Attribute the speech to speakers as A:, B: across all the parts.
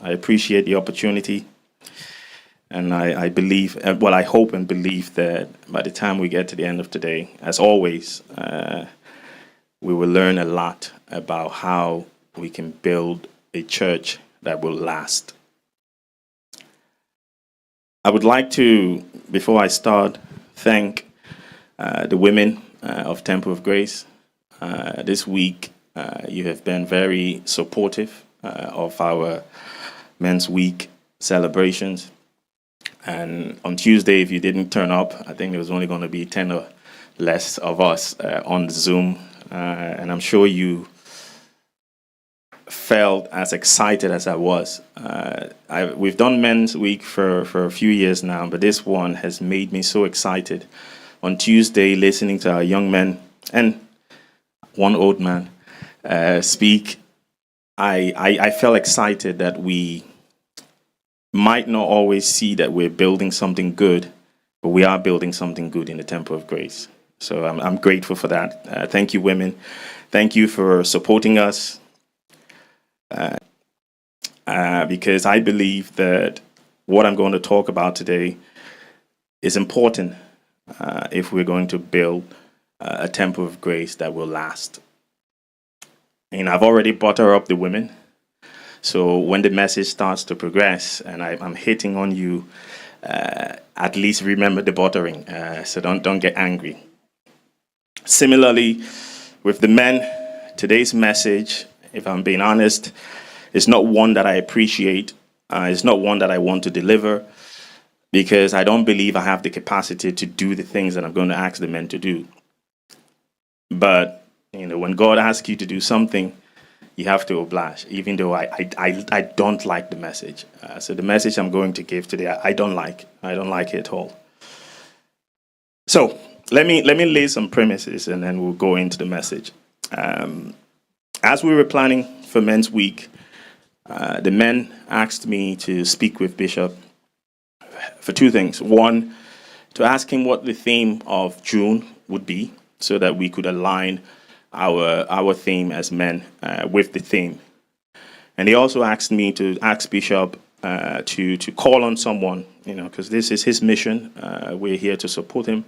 A: I appreciate the opportunity. And I believe, well, I hope and believe that by the time we get to the end of today, as always, we will learn a lot about how we can build a church that will last. I would like to, before I start, thank the women of Temple of Grace. This week, you have been very supportive of our Men's Week celebrations. And on Tuesday, if you didn't turn up, I think there was only going to be 10 or less of us on Zoom. And I'm sure you felt as excited as I was. We've done Men's Week for a few years now, but this one has made me so excited. On Tuesday, listening to our young men and one old man speak, I felt excited that we might not always see that we're building something good, but we are building something good in the Temple of Grace. So I'm grateful for that. Thank you, women. Thank you for supporting us. Because I believe that what I'm going to talk about today is important if we're going to build a Temple of Grace that will last. And I've already butter up the women. So when the message starts to progress and I'm hitting on you, at least remember the buttering. So don't get angry. Similarly, with the men, today's message, if I'm being honest, is not one that I appreciate. It's not one that I want to deliver because I don't believe I have the capacity to do the things that I'm going to ask the men to do. But, when God asks you to do something, you have to oblige, even though I don't like the message. So the message I'm going to give today, I don't like. I don't like it at all. So let me lay some premises and then we'll go into the message. As we were planning for Men's Week, the men asked me to speak with Bishop for two things. One, to ask him what the theme of June would be so that we could align our theme as men with the theme. And he also asked me to ask Bishop to call on someone, because this is his mission. We're here to support him.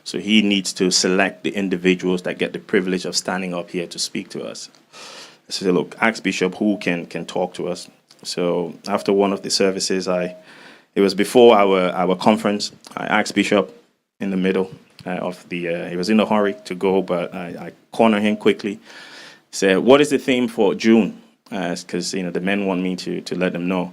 A: So he needs to select the individuals that get the privilege of standing up here to speak to us. So look, ask Bishop who can talk to us. So after one of the services, it was before our conference, I asked Bishop in the middle of he was in a hurry to go, but I cornered him quickly. Said, what is the theme for June? Because the men want me to let them know.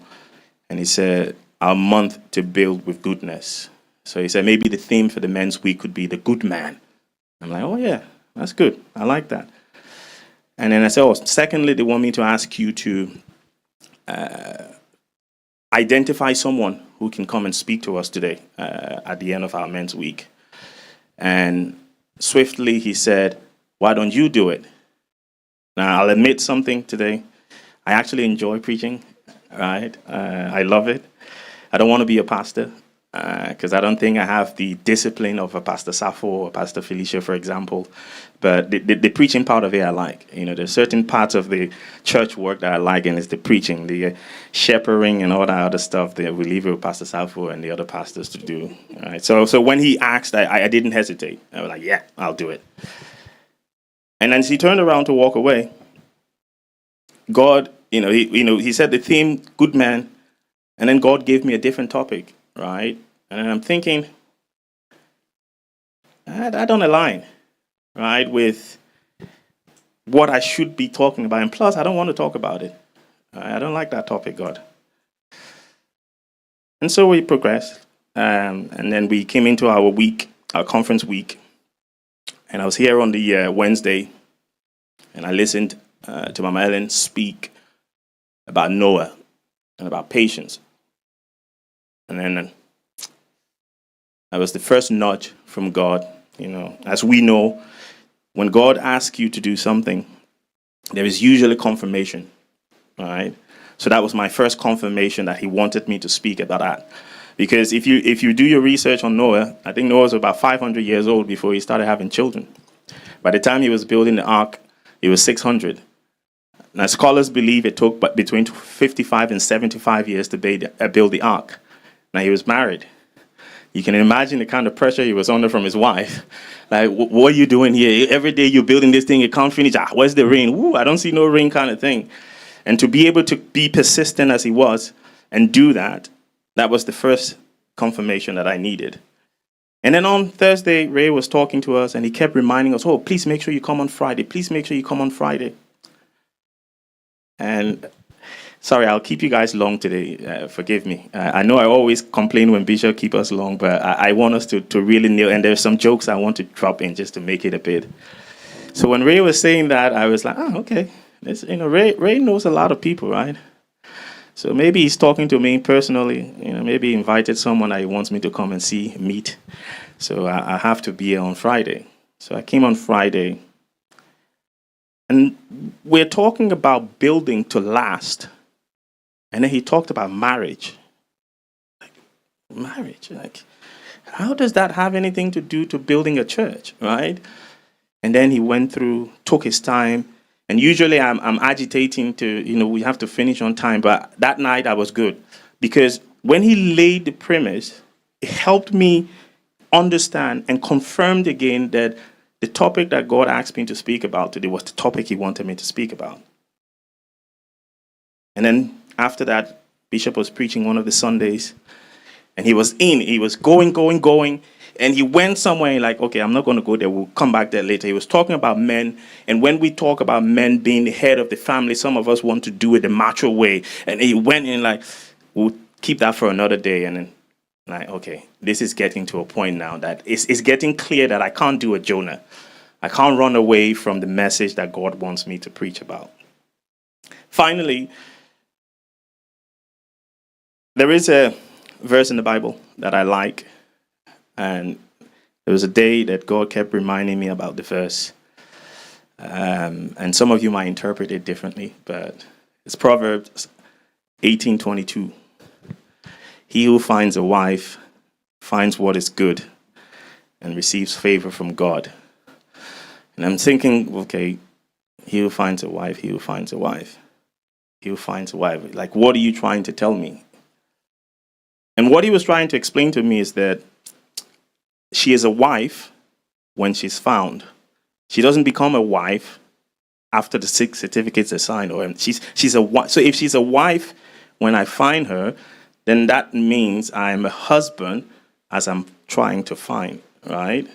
A: And he said, our month to build with goodness. So he said, maybe the theme for the Men's Week could be the good man. I'm like, oh yeah, that's good. I like that. And then I said, secondly, they want me to ask you to identify someone who can come and speak to us today at the end of our Men's Week. And swiftly he said, why don't you do it? Now, I'll admit something today. I actually enjoy preaching, right? I love it. I don't want to be a pastor because I don't think I have the discipline of a Pastor Safo or Pastor Felicia, for example. But the preaching part of it I like. There's certain parts of the church work that I like, and it's the preaching, the shepherding and all that other stuff that we leave it with Pastor Safo and the other pastors to do. All right. So when he asked, I didn't hesitate. I was like, yeah, I'll do it. And then he turned around to walk away. God, he said the theme, good man, and then God gave me a different topic, right? And I'm thinking, that don't align, right, with what I should be talking about. And plus, I don't want to talk about it. I don't like that topic, God. And so we progressed. And then we came into our conference week. And I was here on the Wednesday, and I listened to Mama Ellen speak about Noah and about patience. And then that was the first nudge from God. As we know, when God asks you to do something, there is usually confirmation, all right? So that was my first confirmation that he wanted me to speak about that. Because if you do your research on Noah, I think Noah was about 500 years old before he started having children. By the time he was building the ark, he was 600. Now, scholars believe it took between 55 and 75 years to build the ark. Now, he was married. You can imagine the kind of pressure he was under from his wife. Like, what are you doing here? Every day you're building this thing, you can't finish. Where's the rain? Ooh, I don't see no rain, kind of thing. And to be able to be persistent as he was and do that, that was the first confirmation that I needed. And then on Thursday, Ray was talking to us, and he kept reminding us, oh, please make sure you come on Friday. Please make sure you come on Friday. And sorry, I'll keep you guys long today. Forgive me. I know I always complain when Bishop keeps us long, but I want us to really nail. And there's some jokes I want to drop in just to make it a bit. So when Ray was saying that, I was like, oh, okay. Ray knows a lot of people, right? So maybe he's talking to me personally. Maybe he invited someone that he wants me to come and meet. So I have to be here on Friday. So I came on Friday. And we're talking about building to last. And then he talked about marriage. Marriage. How does that have anything to do to building a church, right? And then he went through, took his time. And usually I'm agitating to, we have to finish on time. But that night I was good. Because when he laid the premise, it helped me understand and confirmed again that the topic that God asked me to speak about today was the topic he wanted me to speak about. And then after that, Bishop was preaching one of the Sundays. And he was going. And he went somewhere like, okay, I'm not going to go there. We'll come back there later. He was talking about men. And when we talk about men being the head of the family, some of us want to do it the macho way. And he went in like, we'll keep that for another day. And then like, okay, this is getting to a point now that it's getting clear that I can't do a Jonah. I can't run away from the message that God wants me to preach about. Finally, there is a verse in the Bible that I like. And there was a day that God kept reminding me about the verse. And some of you might interpret it differently, but it's Proverbs 18:22. He who finds a wife finds what is good and receives favor from God. And I'm thinking, okay, he who finds a wife, he who finds a wife, he who finds a wife. Like, what are you trying to tell me? And what he was trying to explain to me is that she is a wife when she's found. She doesn't become a wife after the 6 certificates are signed. Or she's a wife. So if she's a wife when I find her, then that means I'm a husband as I'm trying to find, right?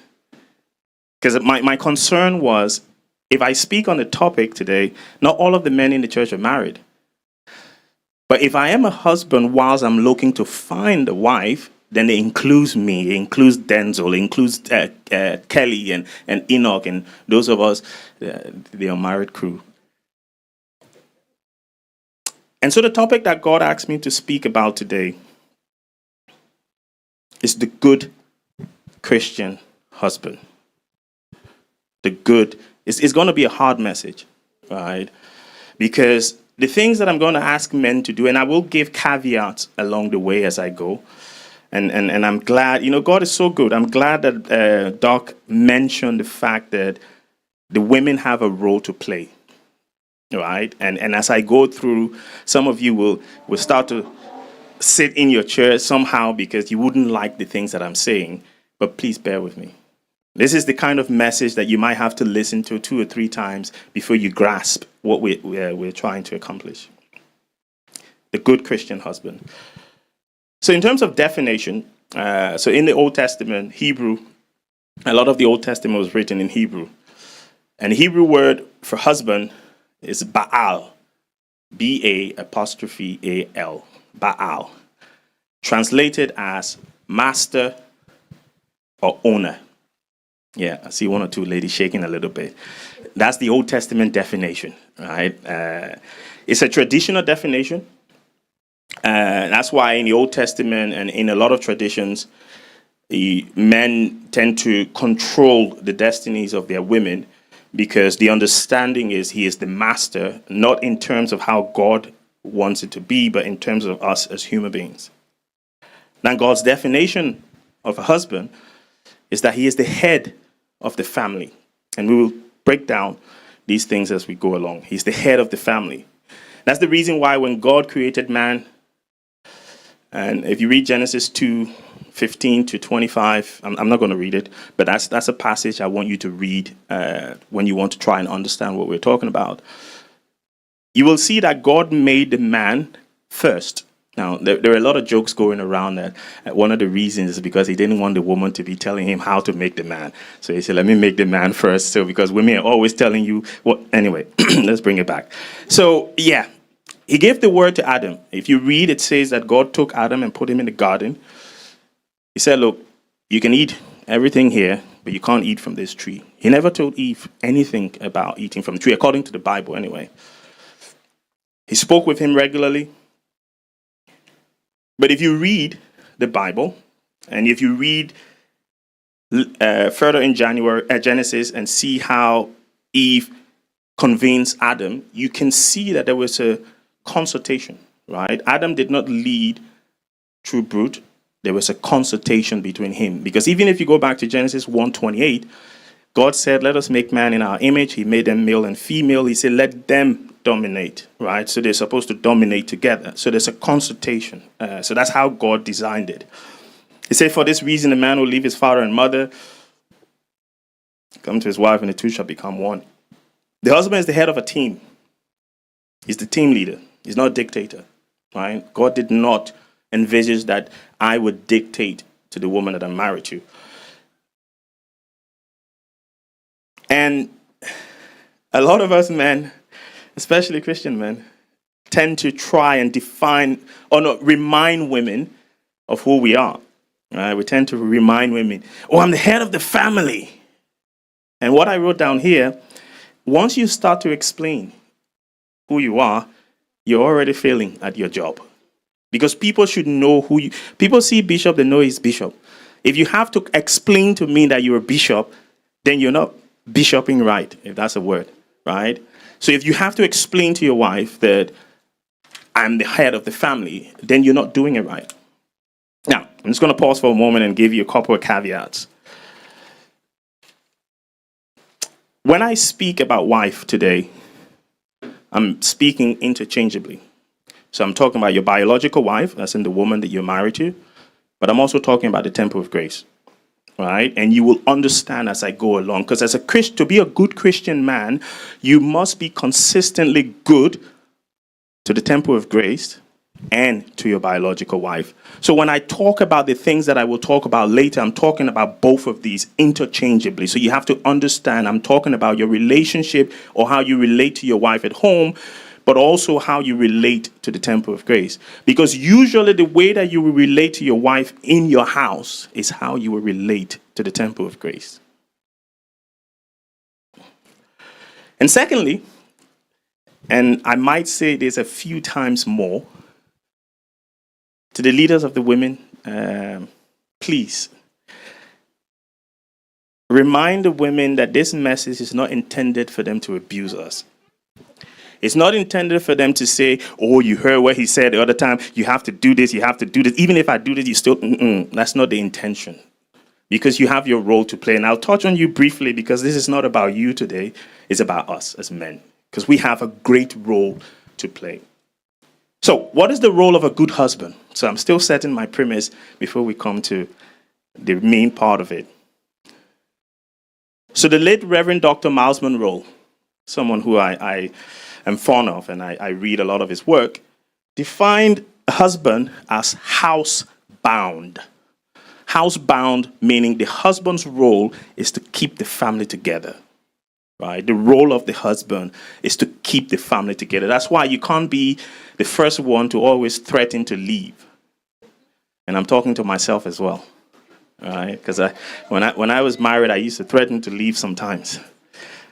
A: Because my concern was, if I speak on the topic today, not all of the men in the church are married. But if I am a husband whilst I'm looking to find a wife, then it includes me, it includes Denzel, it includes Kelly and Enoch and those of us, the unmarried crew. And so the topic that God asked me to speak about today is the good Christian husband. It's going to be a hard message, right? Because the things that I'm going to ask men to do, and I will give caveats along the way as I go. And I'm glad, God is so good. I'm glad that Doc mentioned the fact that the women have a role to play, right? And as I go through, some of you will start to sit in your chair somehow because you wouldn't like the things that I'm saying. But please bear with me. This is the kind of message that you might have to listen to 2 or 3 times before you grasp what we're trying to accomplish. The good Christian husband. So in terms of definition, so in the Old Testament, Hebrew, a lot of the Old Testament was written in Hebrew. And the Hebrew word for husband is Baal, B-A''A''L, Baal, translated as master or owner. Yeah, I see 1 or 2 ladies shaking a little bit. That's the Old Testament definition, right? It's a traditional definition. That's why in the Old Testament and in a lot of traditions, men tend to control the destinies of their women because the understanding is he is the master, not in terms of how God wants it to be, but in terms of us as human beings. Now, God's definition of a husband is that he is the head of the family. And we will break down these things as we go along. He's the head of the family. That's the reason why when God created man, and if you read Genesis 2:15 to 25, I'm not going to read it, but that's a passage I want you to read when you want to try and understand what we're talking about. You will see that God made the man first. Now, there are a lot of jokes going around that one of the reasons is because he didn't want the woman to be telling him how to make the man. So he said, let me make the man first. So because women are always telling you what, anyway, let's bring it back. So, yeah, he gave the word to Adam. If you read, it says that God took Adam and put him in the garden. He said, look, you can eat everything here, but you can't eat from this tree. He never told Eve anything about eating from the tree, according to the Bible anyway. He spoke with him regularly. But if you read the Bible, and if you read further in Genesis and see how Eve convinced Adam, you can see that there was a consultation, right? Adam did not lead through brute. There was a consultation between him. Because even if you go back to Genesis 1:28, God said, let us make man in our image. He made them male and female. He said, let them dominate, right? So they're supposed to dominate together. So there's a consultation. So that's how God designed it. He said, for this reason, a man will leave his father and mother, come to his wife, and the two shall become one. The husband is the head of a team. He's the team leader. He's not a dictator, right? God did not envisage that I would dictate to the woman that I'm married to. And a lot of us men, especially Christian men, tend to try and define or not remind women of who we are. Right? We tend to remind women, oh, I'm the head of the family. And what I wrote down here, once you start to explain who you are, you're already failing at your job. Because people should know who you... People see bishop, they know he's bishop. If you have to explain to me that you're a bishop, then you're not bishoping right, if that's a word, right? So if you have to explain to your wife that I'm the head of the family, then you're not doing it right. Now, I'm just going to pause for a moment and give you a couple of caveats. When I speak about wife today, I'm speaking interchangeably. So I'm talking about your biological wife, that's in the woman that you're married to, but I'm also talking about the temple of grace. Right? And you will understand as I go along. Because as a Christian, to be a good Christian man, you must be consistently good to the temple of grace and to your biological wife. So when I talk about the things that I will talk about later, I'm talking about both of these interchangeably. So you have to understand I'm talking about your relationship or how you relate to your wife at home, but also how you relate to the temple of grace. Because usually the way that you will relate to your wife in your house is how you will relate to the temple of grace. And secondly, and I might say this a few times more, to the leaders of the women, please remind the women that this message is not intended for them to abuse us. It's not intended for them to say, oh, you heard what he said the other time. You have to do this. You have to do this. Even if I do this, you still, that's not the intention. Because you have your role to play. And I'll touch on you briefly because this is not about you today. It's about us as men. Because we have a great role to play. So what is the role of a good husband? So I'm still setting my premise before we come to the main part of it. So the late Reverend Dr. Miles Monroe, someone who I am fond of and I read a lot of his work, defined a husband as housebound. Housebound meaning the husband's role is to keep the family together. Right? The role of the husband is to keep the family together. That's why you can't be the first one to always threaten to leave. And I'm talking to myself as well. Right? Because when I was married, I used to threaten to leave sometimes.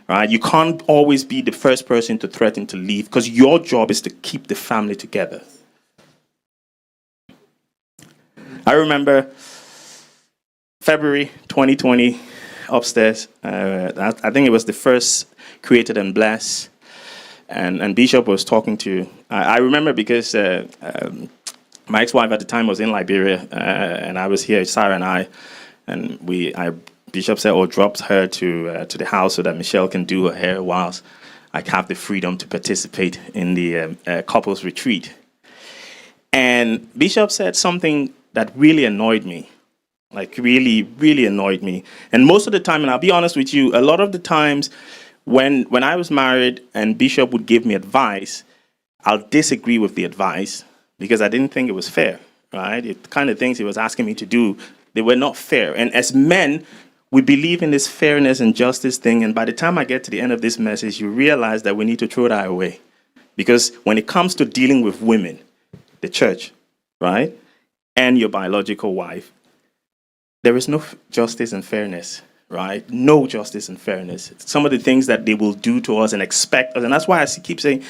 A: Right? You can't always be the first person to threaten to leave because your job is to keep the family together. I remember February 2020 upstairs. I think it was the first Created and Blessed. And Bishop was talking to, I remember because my ex-wife at the time was in Liberia and I was here, Sarah and I, and Bishop said, dropped her to the house so that Michelle can do her hair whilst I have the freedom to participate in the couples retreat. And Bishop said something that really annoyed me, like really, really annoyed me. And most of the time, and I'll be honest with you, a lot of the times when I was married and Bishop would give me advice, I'll disagree with the advice because I didn't think it was fair, right? The kind of things he was asking me to do, they were not fair. And as men, we believe in this fairness and justice thing. And by the time I get to the end of this message, you realize that we need to throw that away. Because when it comes to dealing with women, the church, right, and your biological wife, there is no justice and fairness, right? No justice and fairness. Some of the things that they will do to us and expect us, and that's why I keep saying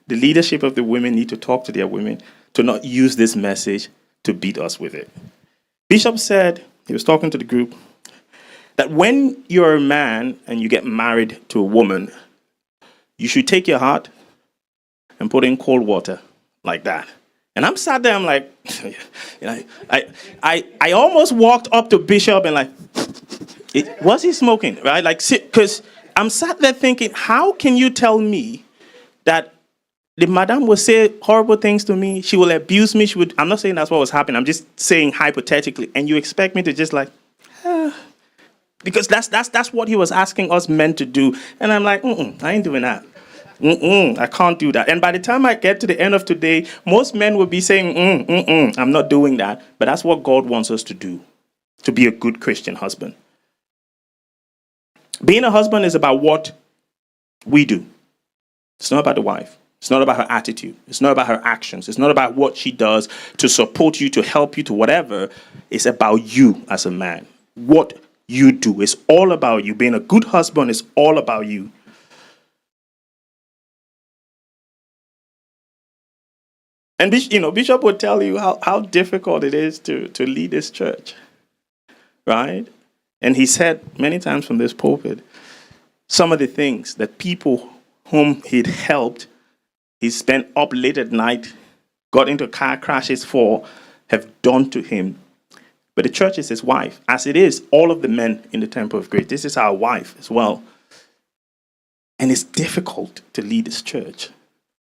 A: the leadership of the women need to talk to their women to not use this message to beat us with it. Bishop said, he was talking to the group, that when you're a man and you get married to a woman, you should take your heart and put it in cold water like that. And I'm sat there, I'm like, I almost walked up to Bishop and like, was he smoking, right? Like, because I'm sat there thinking, how can you tell me that the madam will say horrible things to me, she will abuse me, I'm not saying that's what was happening, I'm just saying hypothetically, and you expect me to just like, because that's what he was asking us men to do. And I'm like, I ain't doing that. I can't do that. And by the time I get to the end of today, most men will be saying, I'm not doing that. But that's what God wants us to do, to be a good Christian husband. Being a husband is about what we do. It's not about the wife. It's not about her attitude. It's not about her actions. It's not about what she does to support you, to help you, to whatever. It's about you as a man. What you do. It's all about you. Being a good husband is all about you. And Bishop would tell you how difficult it is to lead this church, right? And he said many times from this pulpit, some of the things that people whom he'd helped, he spent up late at night, got into car crashes for, have done to him. But the church is his wife, as it is all of the men in the Temple of Grace. This is our wife as well. And it's difficult to lead this church.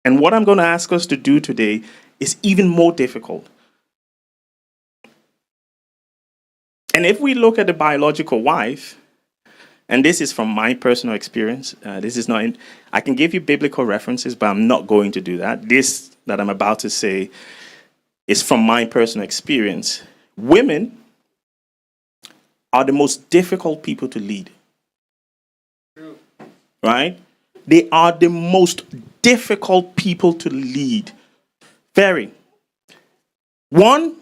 A: And what I'm going to ask us to do today is even more difficult. And if we look at the biological wife, and this is from my personal experience, this is not, I can give you biblical references, but I'm not going to do that. This that I'm about to say is from my personal experience. Women are the most difficult people to lead. True. Right? They are the most difficult people to lead. Very. One,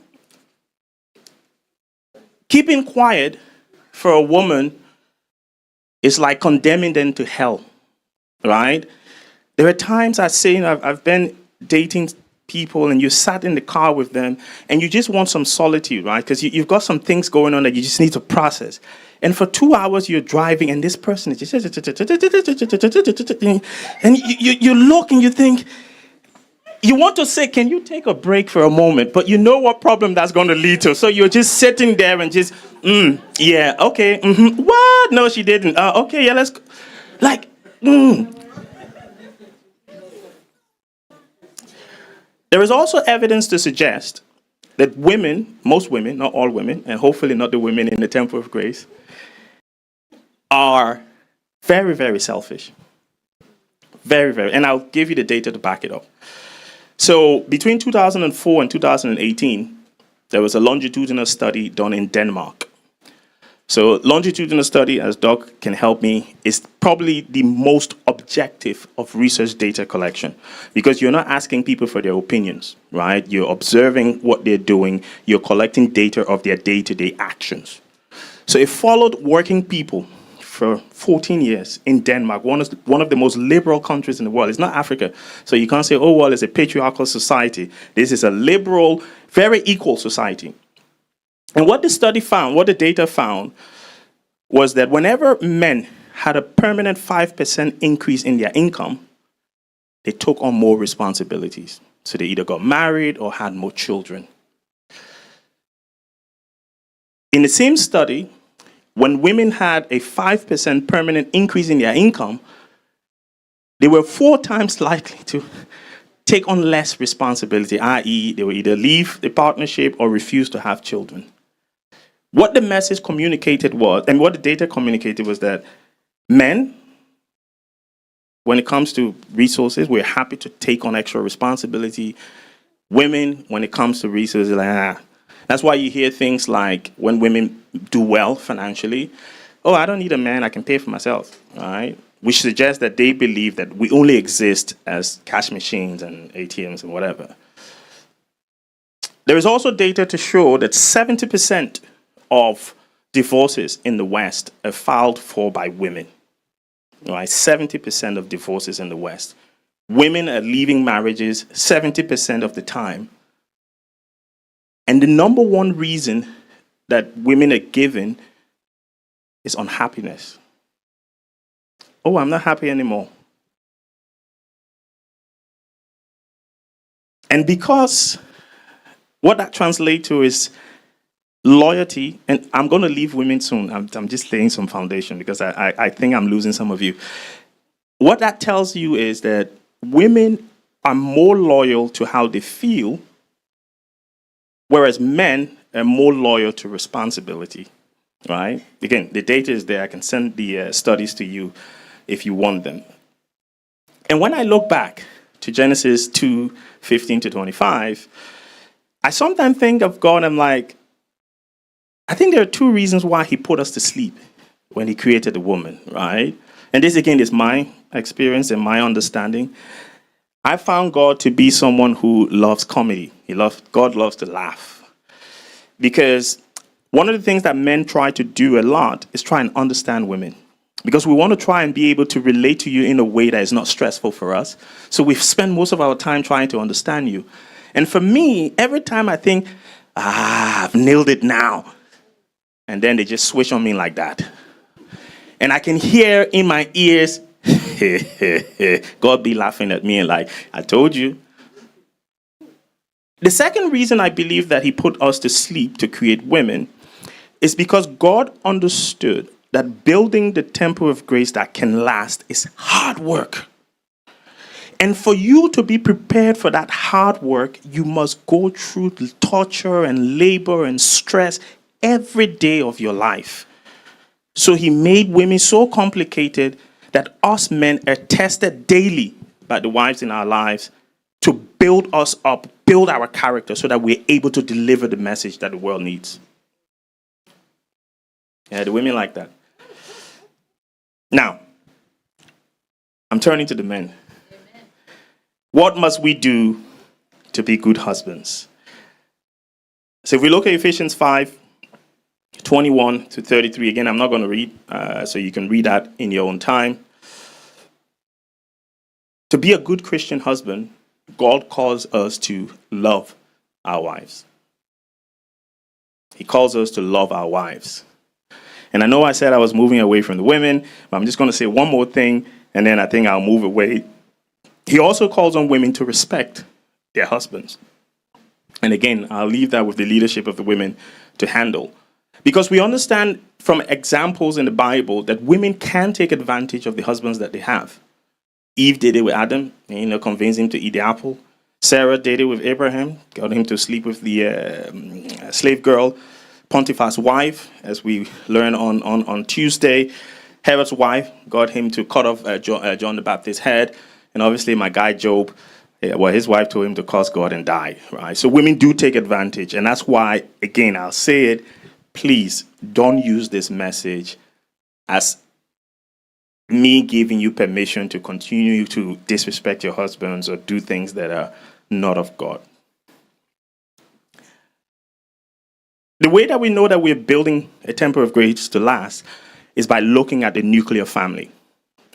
A: keeping quiet for a woman is like condemning them to hell, right? There are times I've been dating people and you sat in the car with them and you just want some solitude, right? Because you've got some things going on that you just need to process. And for 2 hours you're driving and this person is just, and you look and you think, you want to say, can you take a break for a moment? But you know what problem that's going to lead to. So you're just sitting there and just, yeah, okay, what? No, she didn't. Okay, yeah, let's go. Like, There is also evidence to suggest that women, most women, not all women, and hopefully not the women in the Temple of Grace, are very, very selfish. Very, very. And I'll give you the data to back it up. So between 2004 and 2018, there was a longitudinal study done in Denmark. So longitudinal study, as Doc can help me, is probably the most objective of research data collection because you're not asking people for their opinions, right? You're observing what they're doing. You're collecting data of their day-to-day actions. So it followed working people for 14 years in Denmark, one of the most liberal countries in the world. It's not Africa. So you can't say, oh, well, it's a patriarchal society. This is a liberal, very equal society. And what the study found, what the data found, was that whenever men had a permanent 5% increase in their income, they took on more responsibilities. So they either got married or had more children. In the same study, when women had a 5% permanent increase in their income, they were 4 times likely to take on less responsibility, i.e., they will either leave the partnership or refuse to have children. What the message communicated was, and what the data communicated was that men, when it comes to resources, we're happy to take on extra responsibility. Women, when it comes to resources, like, That's why you hear things like when women do well financially, oh, I don't need a man, I can pay for myself, all right? Which suggests that they believe that we only exist as cash machines and ATMs and whatever. There is also data to show that 70% of divorces in the West are filed for by women. Right? 70% of divorces in the West. Women are leaving marriages 70% of the time. And the number one reason that women are given is unhappiness. Oh, I'm not happy anymore. And because what that translates to is loyalty, and I'm going to leave women soon. I'm just laying some foundation because I think I'm losing some of you. What that tells you is that women are more loyal to how they feel, whereas men are more loyal to responsibility, right? Again, the data is there. I can send the studies to you if you want them. And when I look back to Genesis 2:15 to 25, I sometimes think of God, I'm like, I think there are 2 reasons why he put us to sleep when he created the woman, right? And this, again, is my experience and my understanding. I found God to be someone who loves comedy. God loves to laugh. Because one of the things that men try to do a lot is try and understand women. Because we want to try and be able to relate to you in a way that is not stressful for us. So we spend most of our time trying to understand you. And for me, every time I think, I've nailed it now, and then they just switch on me like that. And I can hear in my ears, God be laughing at me and like, I told you. The second reason I believe that he put us to sleep to create women is because God understood that building the temple of grace that can last is hard work. And for you to be prepared for that hard work, you must go through the torture and labor and stress every day of your life. So he made women so complicated that us men are tested daily by the wives in our lives to build us up, build our character so that we're able to deliver the message that the world needs. Yeah, the women like that. Now, I'm turning to the men. What must we do to be good husbands? So if we look at Ephesians 5:21 to 33, again, I'm not going to read, so you can read that in your own time. To be a good Christian husband, God calls us to love our wives. He calls us to love our wives. And I know I said I was moving away from the women, but I'm just going to say one more thing, and then I think I'll move away. He also calls on women to respect their husbands. And again, I'll leave that with the leadership of the women to handle. Because we understand from examples in the Bible that women can take advantage of the husbands that they have. Eve did it with Adam, convinced him to eat the apple. Sarah did it with Abraham, got him to sleep with the slave girl. Pontiphil's wife, as we learn on Tuesday. Herod's wife got him to cut off John the Baptist's head. And obviously my guy Job, his wife told him to curse God and die. Right? So women do take advantage. And that's why, again, I'll say it, please don't use this message as me giving you permission to continue to disrespect your husbands or do things that are not of God. The way that we know that we're building a temple of grace to last is by looking at the nuclear family,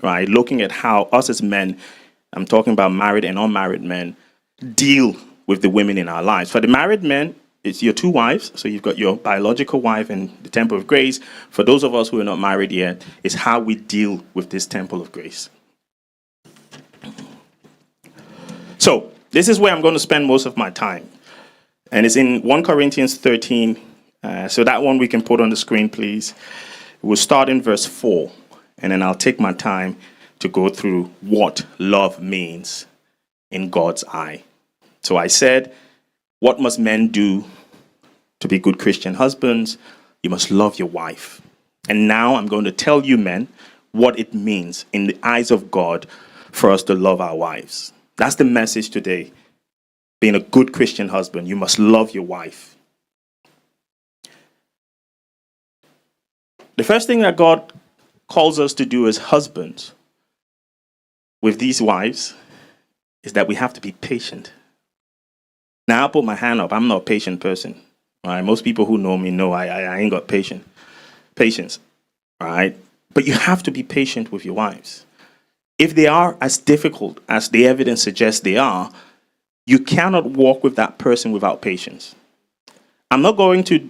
A: right? Looking at how us as men, I'm talking about married and unmarried men, deal with the women in our lives. For the married men, it's your 2 wives. So you've got your biological wife and the temple of grace. For those of us who are not married yet, it's how we deal with this temple of grace. So this is where I'm going to spend most of my time. And it's in 1 Corinthians 13. So that one we can put on the screen, please. We'll start in verse 4. And then I'll take my time to go through what love means in God's eye. So I said, what must men do to be good Christian husbands? You must love your wife. And now I'm going to tell you, men, what it means in the eyes of God for us to love our wives. That's the message today. Being a good Christian husband, you must love your wife. The first thing that God calls us to do as husbands with these wives is that we have to be patient. Now, I'll put my hand up. I'm not a patient person. All right? Most people who know me know I ain't got patience. All right? But you have to be patient with your wives. If they are as difficult as the evidence suggests they are, you cannot walk with that person without patience. I'm not going to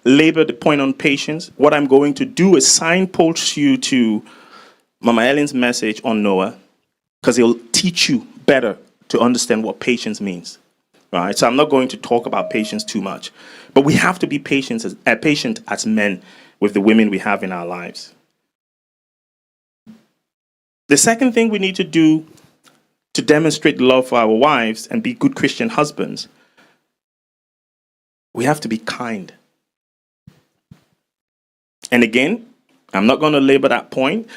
A: labor the point on patience. What I'm going to do is signpost you to Mama Ellen's message on Noah, because it'll teach you better to understand what patience means. Right? So I'm not going to talk about patience too much. But we have to be patient as men with the women we have in our lives. The second thing we need to do to demonstrate love for our wives and be good Christian husbands, we have to be kind. And again, I'm not going to labor that point.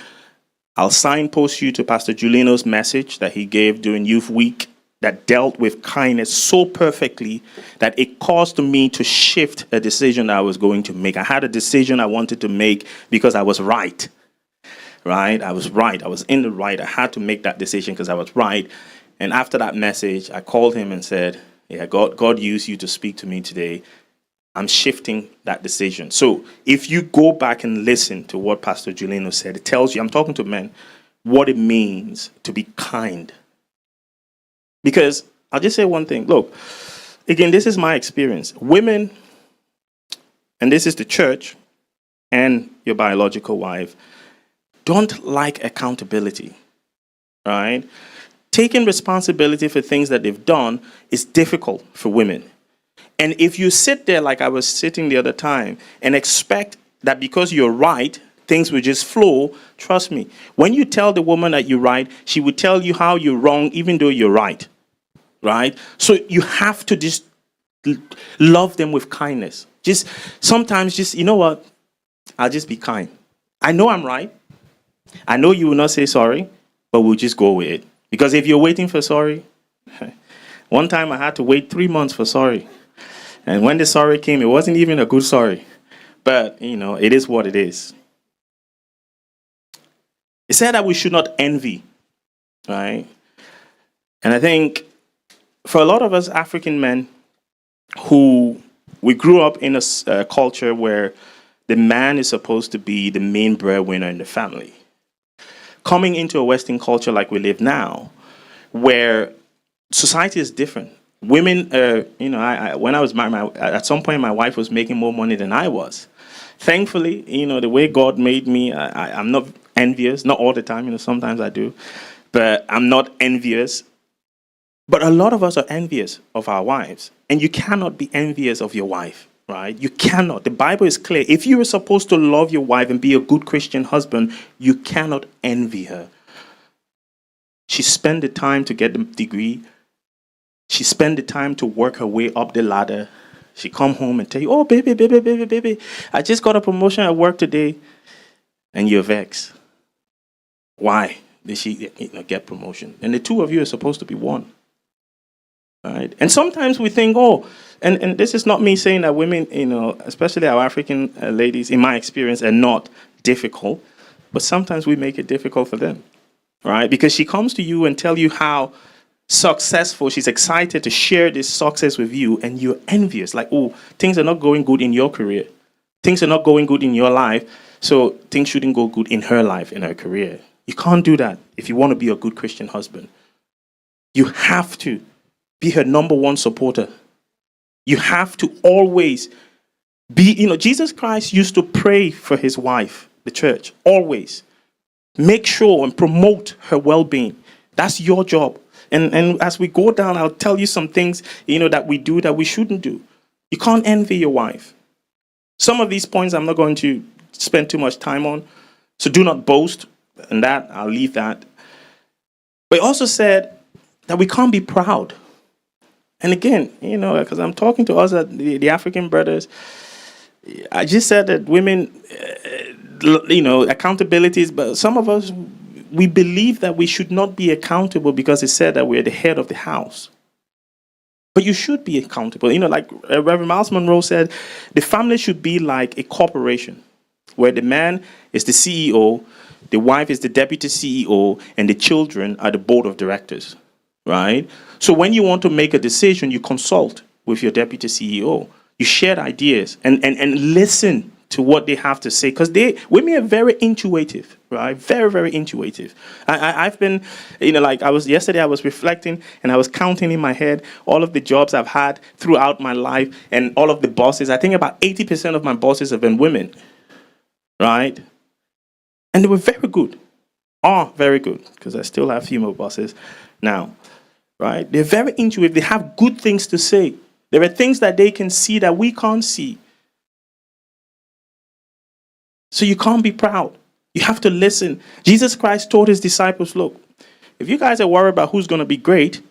A: I'll signpost you to Pastor Giulino's message that he gave during Youth Week that dealt with kindness so perfectly that it caused me to shift a decision I was going to make. I had a decision I wanted to make because I was right. Right? I was right. I was in the right. I had to make that decision because I was right. And after that message, I called him and said, yeah, God used you to speak to me today. I'm shifting that decision. So if you go back and listen to what Pastor Giulino said, it tells you, I'm talking to men, what it means to be kind. Because I'll just say one thing. Look, again, this is my experience. Women, and this is the church and your biological wife, don't like accountability, right? Taking responsibility for things that they've done is difficult for women. And if you sit there like I was sitting the other time and expect that because you're right, things will just flow, trust me. When you tell the woman that you're right, she will tell you how you're wrong even though you're right, right? So you have to just love them with kindness. Sometimes, you know what? I'll just be kind. I know I'm right. I know you will not say sorry, but we'll just go with it. Because if you're waiting for sorry, one time I had to wait 3 months for sorry. And when the sorry came, it wasn't even a good sorry. But, it is what it is. It said that we should not envy, right? And I think for a lot of us African men we grew up in a culture where the man is supposed to be the main breadwinner in the family. Coming into a Western culture like we live now, where society is different. Women, when I was married, at some point my wife was making more money than I was. Thankfully, the way God made me, I'm not envious. Not all the time, sometimes I do. But I'm not envious. But a lot of us are envious of our wives. And you cannot be envious of your wife, right? You cannot. The Bible is clear. If you are supposed to love your wife and be a good Christian husband, you cannot envy her. She spent the time to get the degree. She spent the time to work her way up the ladder. She come home and tell you, oh, baby, I just got a promotion at work today. And you're vexed. Why did she get promotion? And the two of you are supposed to be one. Right? And sometimes we think, and this is not me saying that women, especially our African ladies, in my experience, are not difficult. But sometimes we make it difficult for them. Right? Because she comes to you and tell you how successful, she's excited to share this success with you, and you're envious. Like, things are not going good in your career. Things are not going good in your life, so things shouldn't go good in her life, in her career. You can't do that if you want to be a good Christian husband. You have to be her number one supporter. You have to always be, Jesus Christ used to pray for his wife, the church, always. Make sure and promote her well-being. That's your job. And as we go down, I'll tell you some things, that we do that we shouldn't do. You can't envy your wife. Some of these points I'm not going to spend too much time on. So do not boast. And that, I'll leave that. But he also said that we can't be proud. And again, because I'm talking to us, the African brothers, I just said that women, accountabilities, but some of us, we believe that we should not be accountable because it said that we're the head of the house. But you should be accountable. Like Reverend Miles Monroe said, the family should be like a corporation where the man is the CEO, the wife is the deputy CEO, and the children are the board of directors, right? So when you want to make a decision, you consult with your deputy CEO. You share ideas and listen to what they have to say, because women are very intuitive, right? Very, very intuitive. I've been, yesterday I was reflecting and I was counting in my head all of the jobs I've had throughout my life and all of the bosses. I think about 80% of my bosses have been women, right? And they were very good. Very good, because I still have female bosses now, right? They're very intuitive. They have good things to say. There are things that they can see that we can't see. So you can't be proud. You have to listen. Jesus Christ told his disciples, look, if you guys are worried about who's going to be great,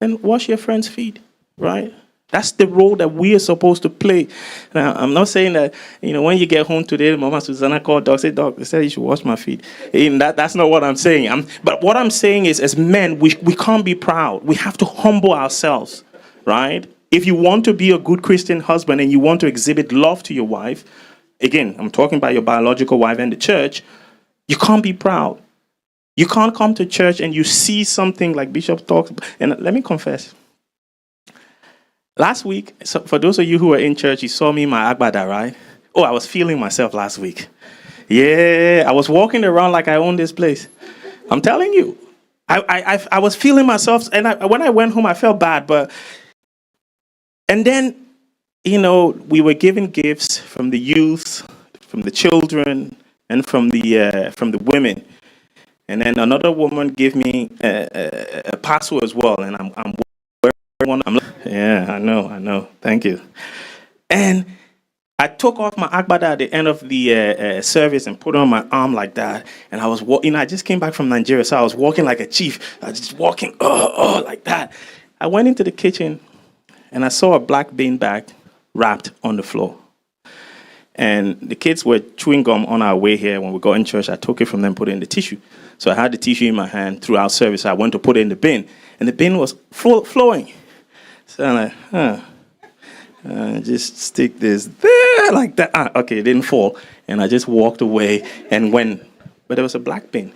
A: then wash your friend's feet, right? That's the role that we are supposed to play. Now, I'm not saying that, when you get home today, Mama Susanna called Doc, said, Doc, they said you should wash my feet. That's not what I'm saying. But what I'm saying is, as men, we can't be proud. We have to humble ourselves, right? If you want to be a good Christian husband and you want to exhibit love to your wife, again, I'm talking about your biological wife and the church, you can't be proud. You can't come to church and you see something like Bishop talks. And let me confess. Last week, so for those of you who were in church, you saw me in my agbada, right? Oh, I was feeling myself last week. Yeah, I was walking around like I own this place. I'm telling you. I was feeling myself. And when I went home, I felt bad. And then, we were given gifts from the youth, from the children, and from the women. And then another woman gave me a parcel as well. And I'm wearing one. Yeah, I know. Thank you. And I took off my agbada at the end of the service and put it on my arm like that. And I was walking. I just came back from Nigeria, so I was walking like a chief. I was just walking, like that. I went into the kitchen, and I saw a black bean bag wrapped on the floor. And the kids were chewing gum on our way here. When we got in church, I took it from them, put it in the tissue. So I had the tissue in my hand throughout service. I went to put it in the bin, and the bin was flowing. So I'm like, just stick this there like that. Okay, it didn't fall. And I just walked away and went. But there was a black bin,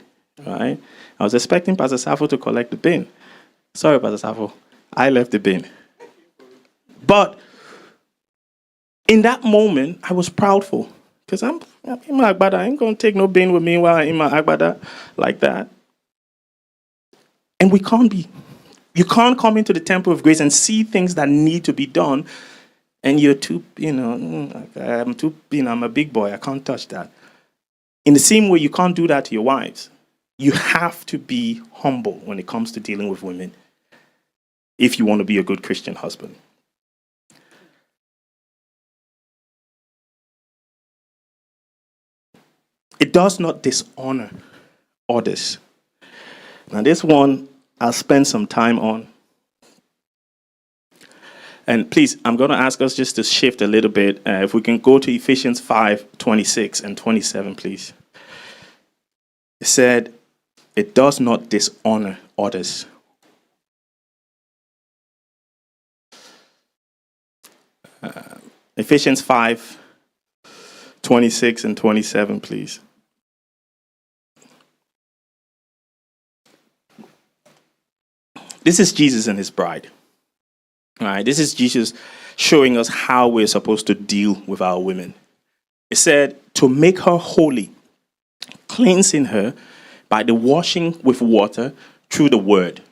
A: right? I was expecting Pastor Safo to collect the bin. Sorry, Pastor Safo. I left the bin. But in that moment, I was proudful. Because I'm in my agbada. I ain't going to take no bin with me while I'm in my agbada like that. And we can't be. You can't come into the temple of grace and see things that need to be done, and you're too, I'm a big boy. I can't touch that. In the same way, you can't do that to your wives. You have to be humble when it comes to dealing with women if you want to be a good Christian husband. It does not dishonor others. Now, this one I'll spend some time on. And please, I'm going to ask us just to shift a little bit. If we can go to Ephesians 5:26 and 27, please. It said, it does not dishonor others. Ephesians 5:26 and 27, please. This is Jesus and his bride. All right, this is Jesus showing us how we're supposed to deal with our women. It said, to make her holy, cleansing her by the washing with water through the word.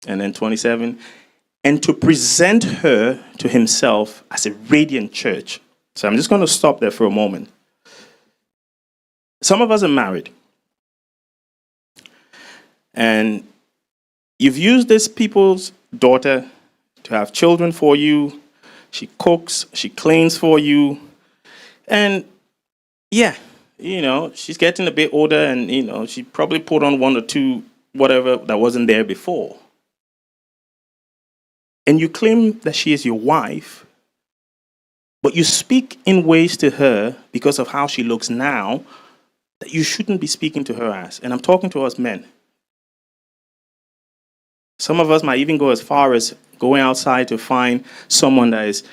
A: And then 27, and to present her to himself as a radiant church. So I'm just going to stop there for a moment. Some of us are married. And you've used this people's daughter to have children for you. She cooks, she cleans for you. And yeah, she's getting a bit older, and she probably put on one or two whatever that wasn't there before. And you claim that she is your wife, but you speak in ways to her because of how she looks now that you shouldn't be speaking to her as. And I'm talking to us men. Some of us might even go as far as going outside to find someone that is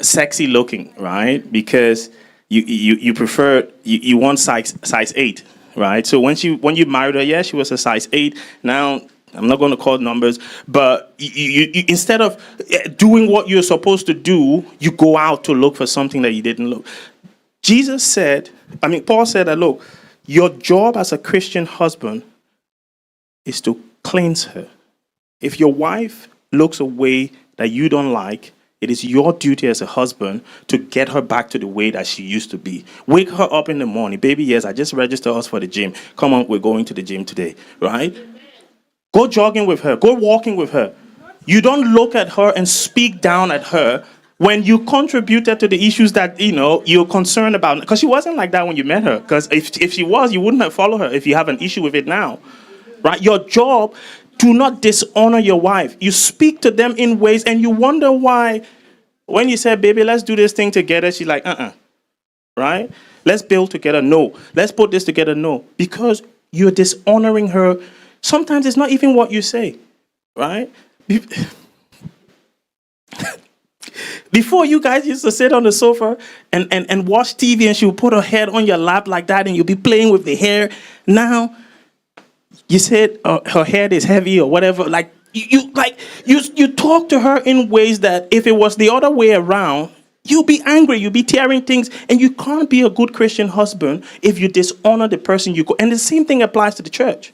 A: sexy looking, right? Because you prefer, you want size 8, right? So when you married her, yeah, she was a size 8. Now, I'm not going to call numbers, but you instead of doing what you're supposed to do, you go out to look for something that you didn't look. Paul said that, look, your job as a Christian husband is to cleanse her. If your wife looks a way that you don't like, it is your duty as a husband to get her back to the way that she used to be. Wake her up in the morning. Baby, yes, I just registered us for the gym. Come on, we're going to the gym today, right? Go jogging with her. Go walking with her. You don't look at her and speak down at her when you contributed to the issues that, you're concerned about. Because she wasn't like that when you met her. Because if she was, you wouldn't have followed her if you have an issue with it now. Right? Your job, do not dishonor your wife. You speak to them in ways, and you wonder why when you say, baby, let's do this thing together, she's like, right? Let's build together. No. Let's put this together. No. Because you're dishonoring her. Sometimes it's not even what you say, right? Before, you guys used to sit on the sofa and watch TV, and she would put her head on your lap like that, and you'll be playing with the hair. Now, you said her head is heavy or whatever. Like you talk to her in ways that if it was the other way around, you'll be angry, you'll be tearing things, and you can't be a good Christian husband if you dishonor the person you go. And the same thing applies to the church.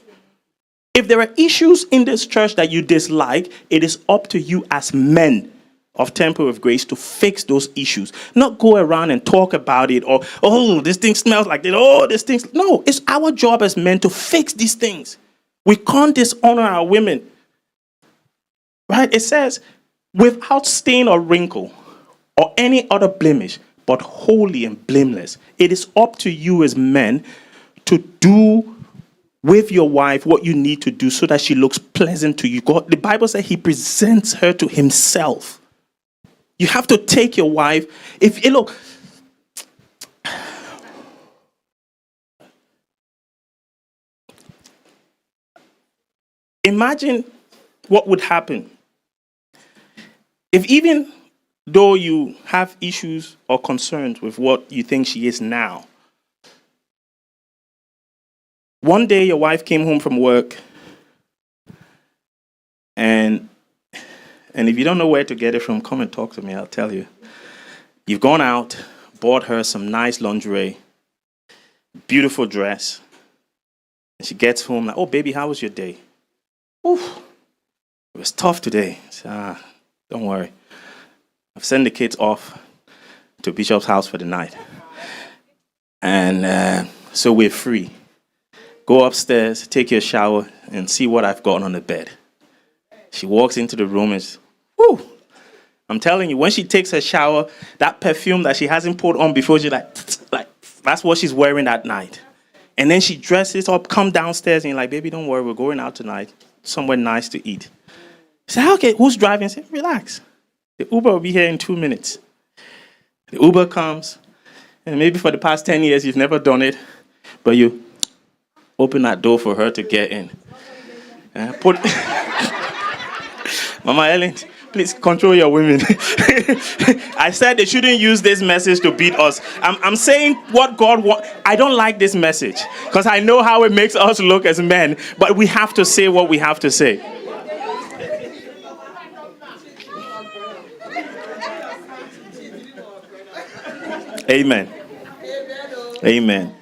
A: If there are issues in this church that you dislike, it is up to you as men of Temple of Grace to fix those issues. Not go around and talk about it, or, oh, this thing smells like this, oh, this thing. No, it's our job as men to fix these things. We can't dishonor our women. Right? It says, without stain or wrinkle or any other blemish, but holy and blameless. It is up to you as men to do with your wife what you need to do so that she looks pleasant to you. God, the Bible says he presents her to himself. You have to take your wife. Imagine what would happen if, even though you have issues or concerns with what you think she is now, one day your wife came home from work, and if you don't know where to get it from, come and talk to me, I'll tell you. You've gone out, bought her some nice lingerie, beautiful dress, and she gets home like, oh, baby, how was your day? Oof, it was tough today. So, don't worry. I've sent the kids off to Bishop's house for the night. And so we're free. Go upstairs, take your shower, and see what I've got on the bed. She walks into the room and whoo! I'm telling you, when she takes her shower, that perfume that she hasn't put on before, she's like that's what she's wearing that night. And then she dresses up, come downstairs, and you're like, baby, don't worry, we're going out tonight, somewhere nice to eat. Say, okay, who's driving? Say, relax. The Uber will be here in 2 minutes. The Uber comes, and maybe for the past 10 years, you've never done it, but you open that door for her to get in. Mama Ellen, please control your women. I said they shouldn't use this message to beat us. I'm saying what God wants. I don't like this message because I know how it makes us look as men, but we have to say what we have to say. Amen. Amen.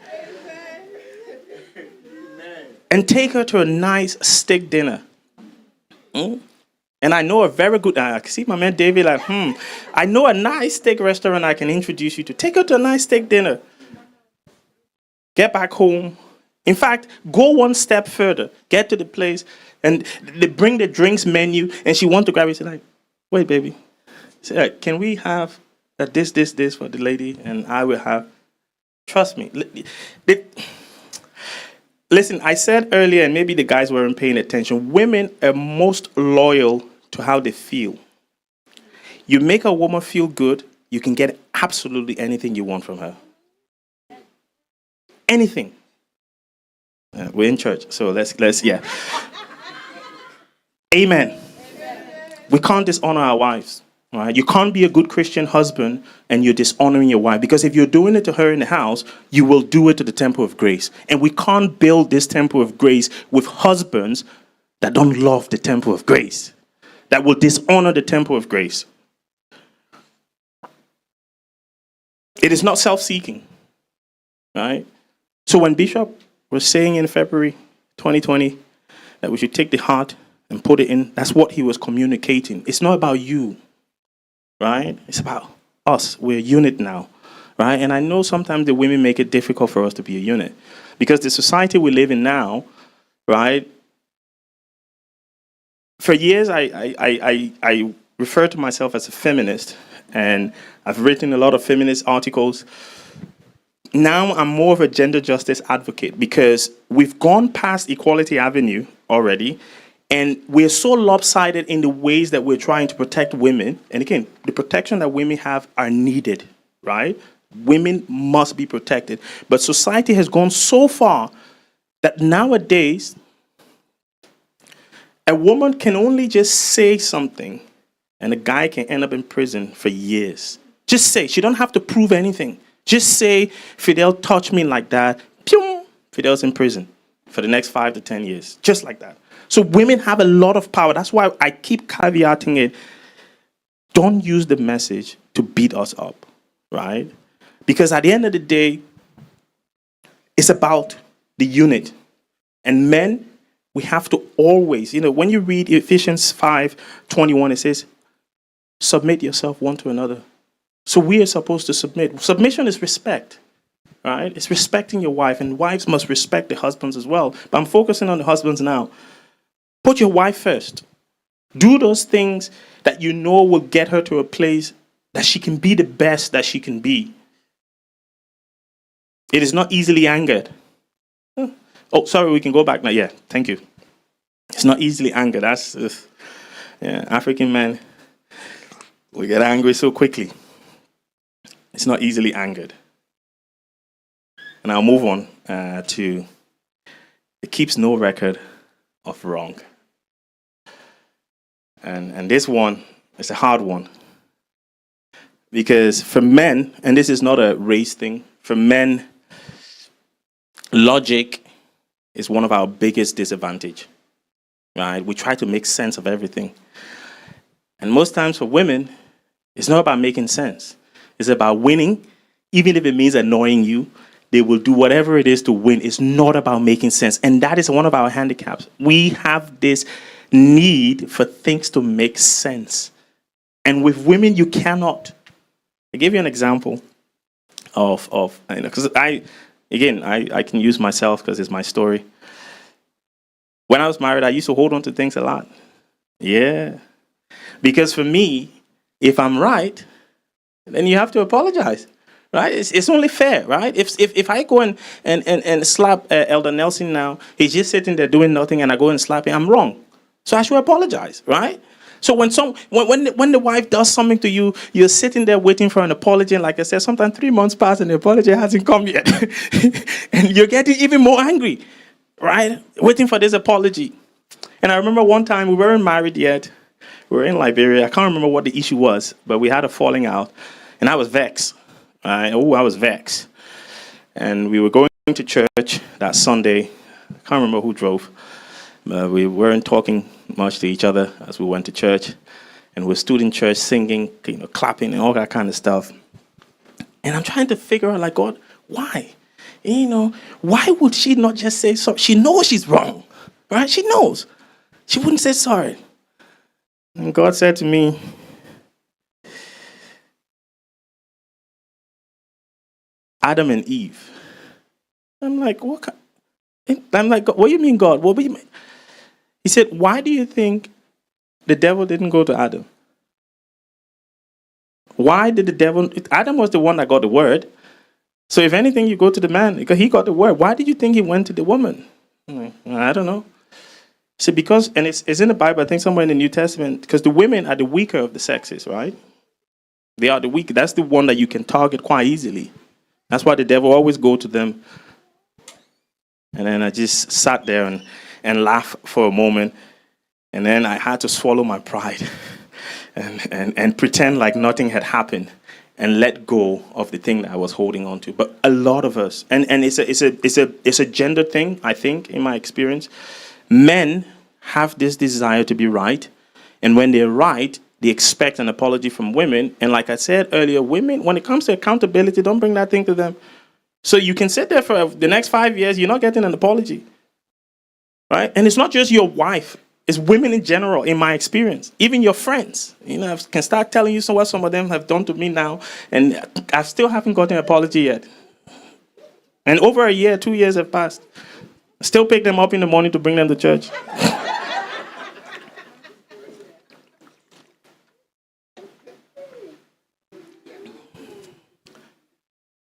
A: And take her to a nice steak dinner. And I know a very good, I see my man David like, I know a nice steak restaurant I can introduce you to. Take her to a nice steak dinner. Get back home. In fact, go one step further. Get to the place, and they bring the drinks menu, and she wants to grab it. She's like, wait, baby. Say, can we have this for the lady, and I will have. Trust me. Listen, I said earlier, and maybe the guys weren't paying attention, women are most loyal to how they feel. You make a woman feel good, you can get absolutely anything you want from her. Anything. We're in church, so yeah. Amen. We can't dishonor our wives. Right? You can't be a good Christian husband and you're dishonoring your wife, because if you're doing it to her in the house, you will do it to the temple of grace. And we can't build this temple of grace with husbands that don't love the temple of grace, that will dishonor the temple of grace. It is not self-seeking, right? So when Bishop was saying in February 2020 that we should take the heart and put it in, that's what he was communicating. It's not about you, right? It's about us. We're a unit now, right? And I know sometimes the women make it difficult for us to be a unit because the society we live in now, right? For years, I refer to myself as a feminist, and I've written a lot of feminist articles. Now I'm more of a gender justice advocate because we've gone past Equality Avenue already, and we're so lopsided in the ways that we're trying to protect women. And again, the protection that women have are needed, right? Women must be protected. But society has gone so far that nowadays, a woman can only just say something and a guy can end up in prison for years. Just say. She don't have to prove anything. Just say, Fidel touched me like that. Pew! Fidel's in prison for the next 5 to 10 years. Just like that. So women have a lot of power. That's why I keep caveating it. Don't use the message to beat us up, right? Because at the end of the day, it's about the unit. And men, we have to always, when you read Ephesians 5:21, it says, submit yourself one to another. So we are supposed to submit. Submission is respect, right? It's respecting your wife, and wives must respect the husbands as well. But I'm focusing on the husbands now. Put your wife first. Do those things that you know will get her to a place that she can be the best that she can be. It is not easily angered. Oh, sorry, we can go back now. Yeah, thank you. It's not easily angered. That's African men, we get angry so quickly. It's not easily angered. And I'll move on to it keeps no record of wrong. And this one is a hard one. Because for men, and this is not a race thing, for men, logic is one of our biggest disadvantage. Right? We try to make sense of everything. And most times for women, it's not about making sense. It's about winning. Even if it means annoying you, they will do whatever it is to win. It's not about making sense. And that is one of our handicaps. We have this need for things to make sense. And with women, you cannot. I give you an example of because I can use myself because it's my story. When I was married, I used to hold on to things a lot. Yeah. Because for me, if I'm right, then you have to apologize. Right? It's only fair, right? If I go and slap Elder Nelson now, he's just sitting there doing nothing, and I go and slap him, I'm wrong. So I should apologize, right? So when the wife does something to you, you're sitting there waiting for an apology, and like I said, sometimes 3 months pass and the apology hasn't come yet. And you're getting even more angry, right? Waiting for this apology. And I remember one time, we weren't married yet. We were in Liberia. I can't remember what the issue was, but we had a falling out, and I was vexed. I was vexed. And we were going to church that Sunday. I can't remember who drove. We weren't talking much to each other as we went to church. And we stood in church singing, clapping and all that kind of stuff. And I'm trying to figure out, like, God, why? Why would she not just say sorry? She knows she's wrong, right? She knows. She wouldn't say sorry. And God said to me, Adam and Eve. I'm like, what? I'm like, what do you mean, God? What do you mean? He said, why do you think the devil didn't go to Adam? Why did Adam was the one that got the word. So if anything, you go to the man because he got the word. Why did you think he went to the woman? I'm like, I don't know. So because, and it's in the Bible, I think somewhere in the New Testament, because the women are the weaker of the sexes, right? They are the weak. That's the one that you can target quite easily. That's why the devil always go to them. And then I just sat there and laughed for a moment. And then I had to swallow my pride and pretend like nothing had happened and let go of the thing that I was holding on to. But a lot of us, and it's a gender thing, I think, in my experience. Men have this desire to be right. And when they're right, they expect an apology from women. And like I said earlier, women, when it comes to accountability, don't bring that thing to them. So you can sit there for the next 5 years, you're not getting an apology. Right? And it's not just your wife. It's women in general, in my experience. Even your friends. I can start telling you what some of them have done to me now. And I still haven't gotten an apology yet. And over a year, 2 years have passed. I still pick them up in the morning to bring them to church.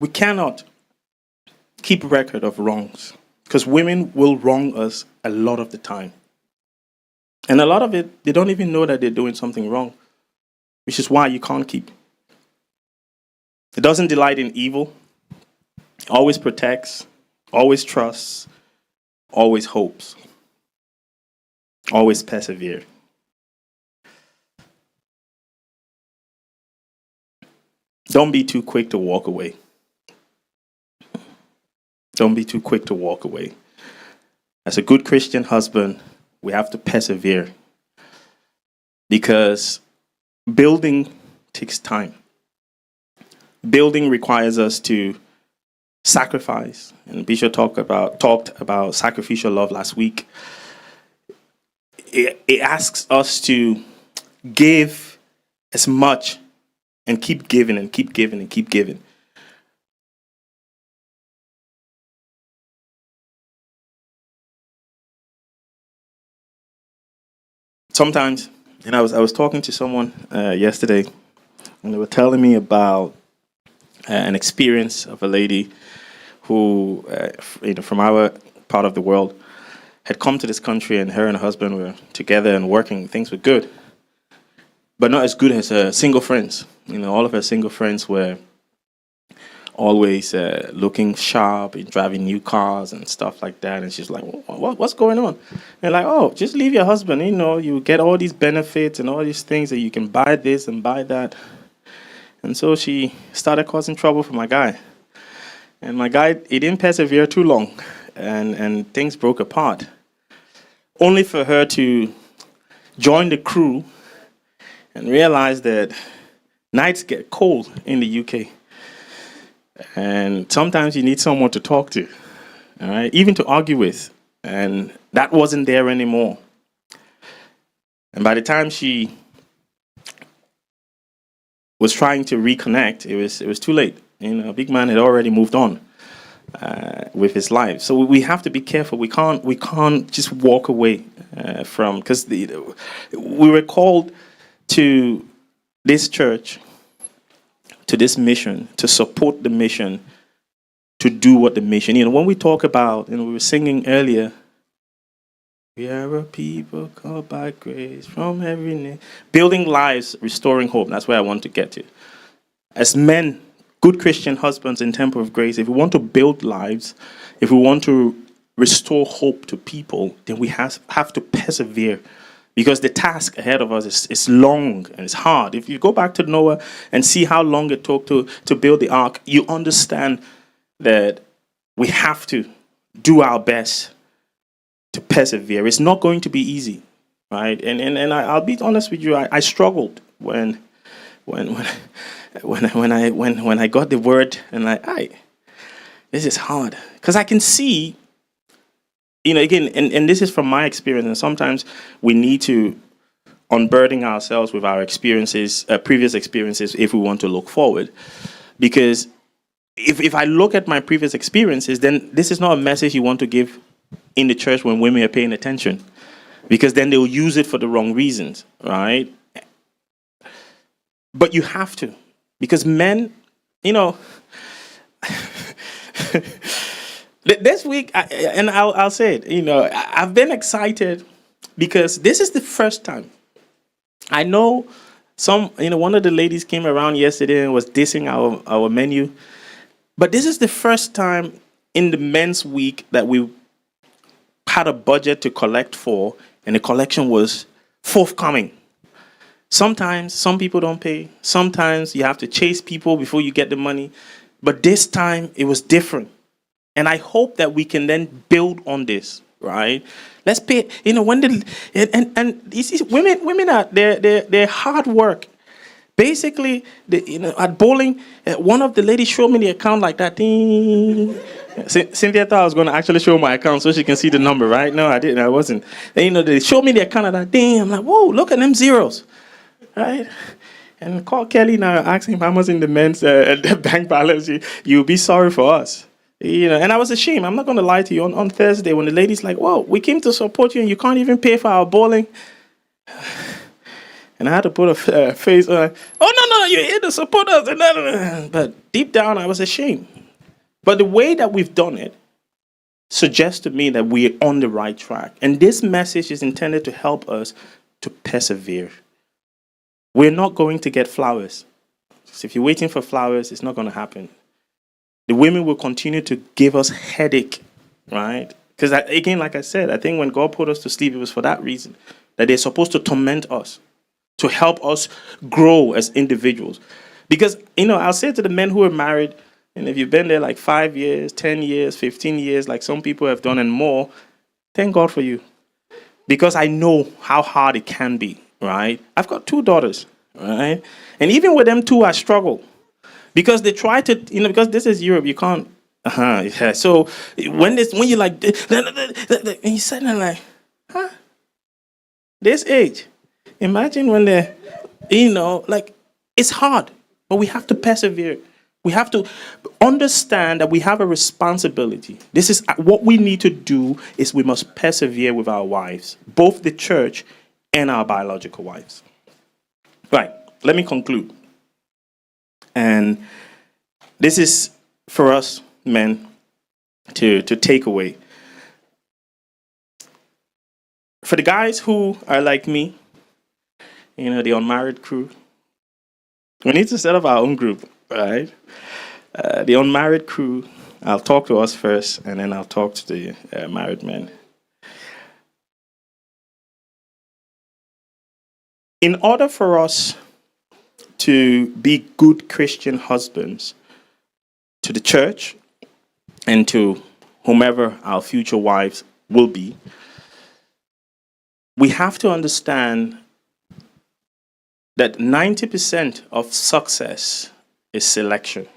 A: We cannot keep record of wrongs because women will wrong us a lot of the time. And a lot of it, they don't even know that they're doing something wrong, which is why you can't keep. It doesn't delight in evil, always protects, always trusts, always hopes, always perseveres. Don't be too quick to walk away. Don't be too quick to walk away. As a good Christian husband, we have to persevere because building takes time. Building requires us to sacrifice. And Bishop talked about sacrificial love last week. It asks us to give as much and keep giving and keep giving and keep giving. Sometimes, and I was talking to someone yesterday, and they were telling me about an experience of a lady who, from our part of the world, had come to this country, and her and her husband were together and working. Things were good, but not as good as her single friends. All of her single friends were always looking sharp and driving new cars and stuff like that. And she's like, what's going on? And like, oh, just leave your husband. You get all these benefits and all these things that you can buy this and buy that. And so she started causing trouble for my guy. And my guy, he didn't persevere too long. And things broke apart. Only for her to join the crew and realize that nights get cold in the UK. And sometimes you need someone to talk to, all right, even to argue with. And that wasn't there anymore. And by the time she was trying to reconnect, it was too late. Big man had already moved on with his life. So we have to be careful. We can't just walk away from, because we were called to this church, to this mission, to support the mission, to do what the mission. When we talk about, we were singing earlier, we are a people called by grace from every nation. Building lives, restoring hope. That's where I want to get to. As men, good Christian husbands in Temple of Grace, if we want to build lives, if we want to restore hope to people, then we have to persevere. Because the task ahead of us is long and it's hard. If you go back to Noah and see how long it took to build the ark, you understand that we have to do our best to persevere. It's not going to be easy, right? And I'll be honest with you. I struggled when I got the word and this is hard, because I can see. Again, and this is from my experience, and sometimes we need to unburden ourselves with our experiences, previous experiences, if we want to look forward. Because if I look at my previous experiences, then this is not a message you want to give in the church when women are paying attention, because then they'll use it for the wrong reasons, right? But you have to, because men, This week, and I'll say it, I've been excited because this is the first time. I know one of the ladies came around yesterday and was dissing our menu, but this is the first time in the men's week that we had a budget to collect for, and the collection was forthcoming. Sometimes some people don't pay. Sometimes you have to chase people before you get the money. But this time it was different. And I hope that we can then build on this, right? Let's pay, when and you see, women are they're hard work. Basically, at bowling, one of the ladies showed me the account like that. Ding. Cynthia thought I was going to actually show my account so she can see the number, right? No, I didn't. I wasn't. And, they showed me the account of that. Ding. I'm like, whoa, look at them zeros, right? And call Kelly now, ask him how much in the men's bank balance. You'll be sorry for us. And I was ashamed. I'm not going to lie to you. On Thursday, when the lady's like, whoa, we came to support you and you can't even pay for our bowling. And I had to put a face on, oh, no, you're here to support us. But deep down, I was ashamed. But the way that we've done it suggests to me that we're on the right track. And this message is intended to help us to persevere. We're not going to get flowers. So if you're waiting for flowers, it's not going to happen. The women will continue to give us headache, right? Because again, like I said, I think when God put us to sleep, it was for that reason, that they're supposed to torment us, to help us grow as individuals. Because, I'll say to the men who are married, and if you've been there like 5 years, 10 years, 15 years, like some people have done and more, thank God for you. Because I know how hard it can be, right? I've got 2 daughters, right? And even with them 2, I struggle. Because they try to, because this is Europe, you can't, yeah. So when you're like, and you said, like, this age, imagine when they're, like, it's hard, but we have to persevere. We have to understand that we have a responsibility. This is what we need to do is we must persevere with our wives, both the church and our biological wives. Right, let me conclude. And this is for us men to take away. For the guys who are like me, the unmarried crew, we need to set up our own group, right? The unmarried crew, I'll talk to us first, and then I'll talk to the married men. In order for us to be good Christian husbands to the church and to whomever our future wives will be, we have to understand that 90% of success is selection.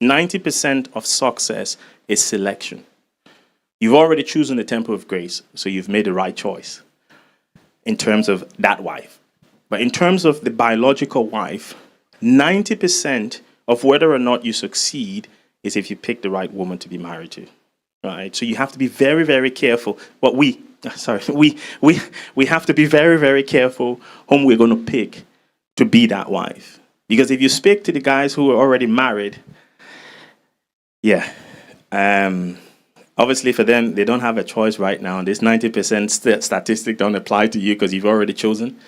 A: 90% of success is selection. You've already chosen the temple of grace, so you've made the right choice in terms of that wife. But in terms of the biological wife, 90% of whether or not you succeed is if you pick the right woman to be married to, right? So you have to be very, very careful. We have to be very, very careful whom we're going to pick to be that wife. Because if you speak to the guys who are already married, obviously for them, they don't have a choice right now. This 90% statistic don't apply to you because you've already chosen.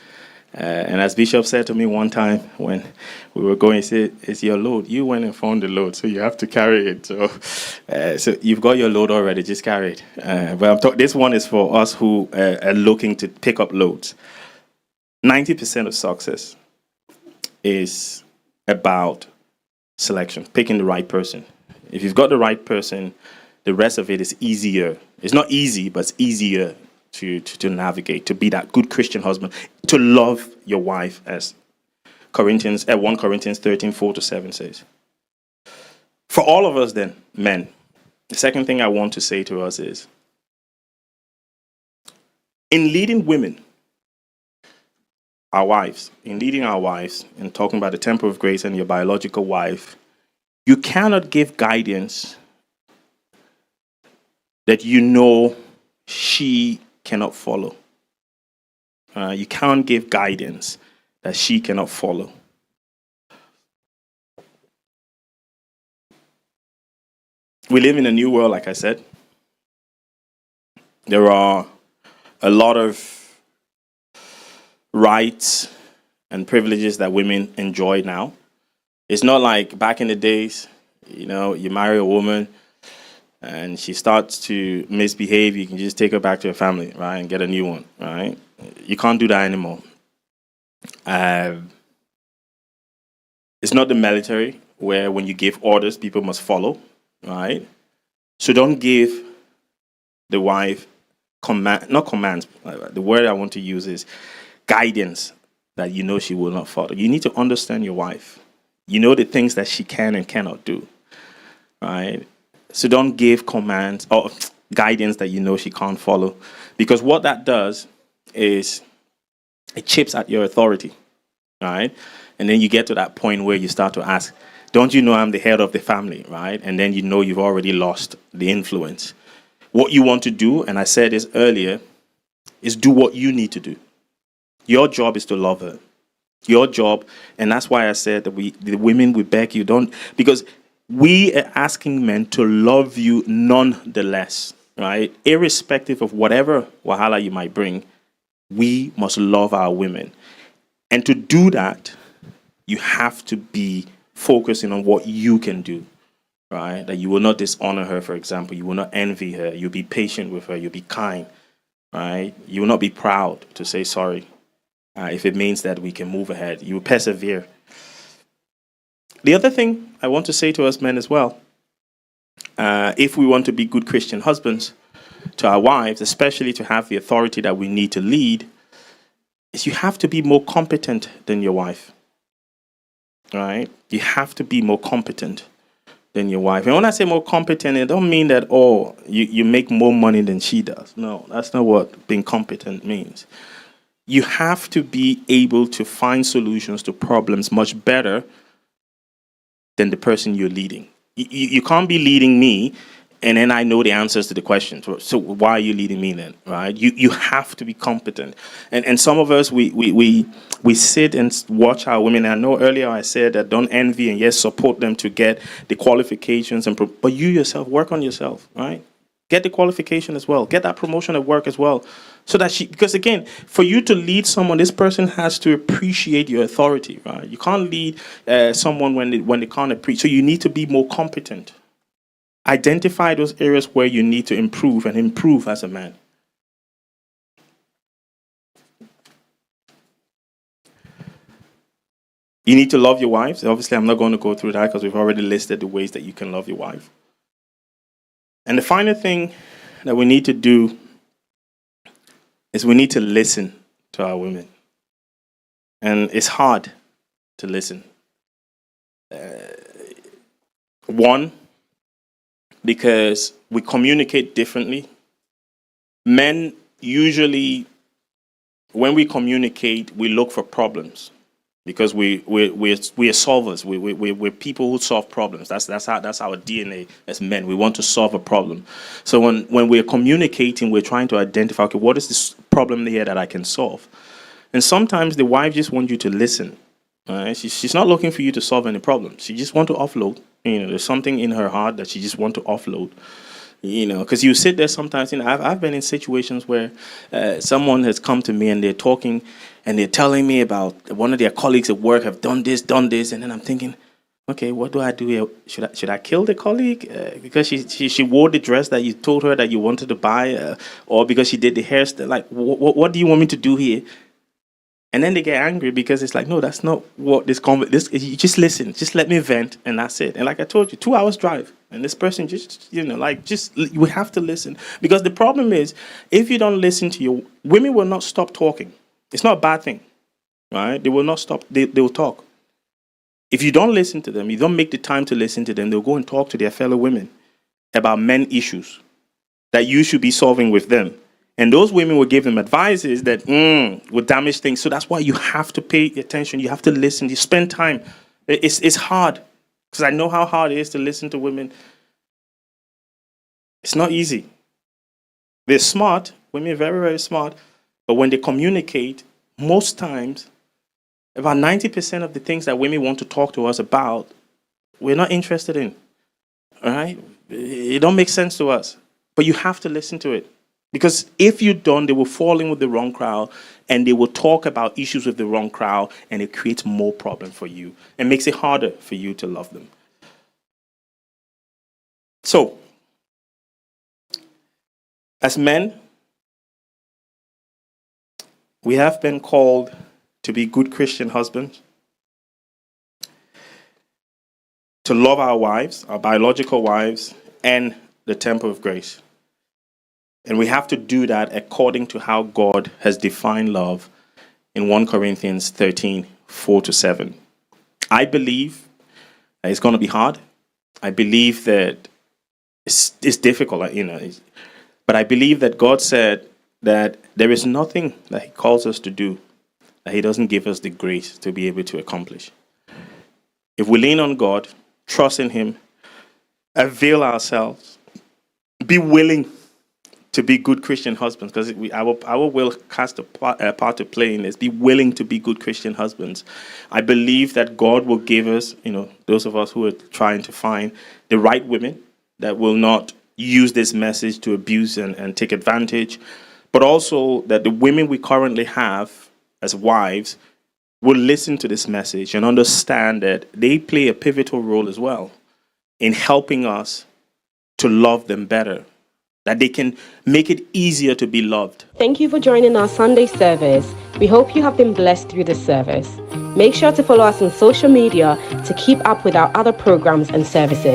A: And as Bishop said to me one time when we were going, he said, it's your load. You went and found the load, so you have to carry it. So you've got your load already, just carry it. But this one is for us who are looking to pick up loads. 90% of success is about selection, picking the right person. If you've got the right person, the rest of it is easier. It's not easy, but it's easier to navigate, to be that good Christian husband, to love your wife, as 1 Corinthians 13, 4-7 says. For all of us then, men, the second thing I want to say to us is, in leading women, our wives, and talking about the temple of grace and your biological wife, you cannot give guidance that she cannot follow. You can't give guidance that she cannot follow. We live in a new world, like I said. There are a lot of rights and privileges that women enjoy now. It's not like back in the days, you marry a woman and she starts to misbehave, you can just take her back to her family, right, and get a new one, right? You can't do that anymore. It's not the military where when you give orders, people must follow, right? So don't give the wife not commands. The word I want to use is guidance that she will not follow. You need to understand your wife. You know the things that she can and cannot do, right? So don't give commands or guidance that she can't follow, because what that does is it chips at your authority, right? And then you get to that point where you start to ask, don't you know I'm the head of the family, right? And then you've already lost the influence. What you want to do, and I said this earlier, is do what you need to do. Your job is to love her. Your job, and that's why I said that the women, we beg you, don't, because we are asking men to love you nonetheless, right? Irrespective of whatever wahala you might bring, we must love our women. And to do that, you have to be focusing on what you can do, right? That you will not dishonor her, for example. You will not envy her. You'll be patient with her. You'll be kind, right? You will not be proud to say sorry if it means that we can move ahead. You will persevere. The other thing I want to say to us men as well, if we want to be good Christian husbands to our wives, especially to have the authority that we need to lead, is you have to be more competent than your wife, right? You have to be more competent than your wife. And when I say more competent, it don't mean that, you make more money than she does. No, that's not what being competent means. You have to be able to find solutions to problems much better than the person you're leading. You can't be leading me and then I know the answers to the questions. So why are you leading me then, right? You have to be competent. And some of us, we sit and watch our women. I know earlier I said that don't envy and yes, support them to get the qualifications, but you yourself, work on yourself, right? Get the qualification as well. Get that promotion at work as well. So that because again, for you to lead someone, this person has to appreciate your authority, right? You can't lead someone when they can't appreciate. So you need to be more competent. Identify those areas where you need to improve and improve as a man. You need to love your wives. Obviously, I'm not going to go through that because we've already listed the ways that you can love your wife. And the final thing that we need to do is we need to listen to our women. And it's hard to listen. One, because we communicate differently. Men usually, when we communicate, we look for problems because we are solvers. We're people who solve problems. That's our DNA as men. We want to solve a problem. So when we're communicating, we're trying to identify, okay, what is this problem here that I can solve? And sometimes the wife just wants you to listen. Right? She's not looking for you to solve any problems. She just wants to offload. There's something in her heart that she just wants to offload. Because you sit there sometimes. I've been in situations where someone has come to me and they're talking and they're telling me about one of their colleagues at work have done this, and then I'm thinking, okay, what do I do here? Should I kill the colleague because she wore the dress that you told her that you wanted to buy, or because she did the hairstyle? Like, what do you want me to do here? And then they get angry because it's like, no, that's not what this you just listen, just let me vent, and that's it. And like I told you, 2 hours drive, and this person we have to listen. Because the problem is, if you don't listen to your women, will not stop talking. It's not a bad thing, right? They will not stop. They will talk. If you don't listen to them, you don't make the time to listen to them, they'll go and talk to their fellow women about men issues that you should be solving with them. And those women will give them advices that will damage things. So that's why you have to pay attention. You have to listen. You spend time. It's hard because I know how hard it is to listen to women. It's not easy. They're smart. Women are very, very smart. But when they communicate, most times, about 90% of the things that women want to talk to us about, we're not interested in. All right? It don't make sense to us. But you have to listen to it. Because if you don't, they will fall in with the wrong crowd and they will talk about issues with the wrong crowd, and it creates more problems for you and makes it harder for you to love them. So, as men, we have been called to be good Christian husbands, to love our wives, our biological wives, and the temple of grace. And we have to do that according to how God has defined love in 1 Corinthians 13, 4-7. I believe that it's going to be hard. I believe that it's difficult, but I believe that God said that there is nothing that he calls us to do that he doesn't give us the grace to be able to accomplish. If we lean on God, trust in him, avail ourselves, be willing to be good Christian husbands, because our will cast a part to play in this. Be willing to be good Christian husbands. I believe that God will give us, those of us who are trying to find the right women that will not use this message to abuse and take advantage, but also that the women we currently have as wives will listen to this message and understand that they play a pivotal role as well in helping us to love them better, that they can make it easier to be loved.
B: Thank you for joining our Sunday service. We hope you have been blessed through this service. Make sure to follow us on social media to keep up with our other programs and services.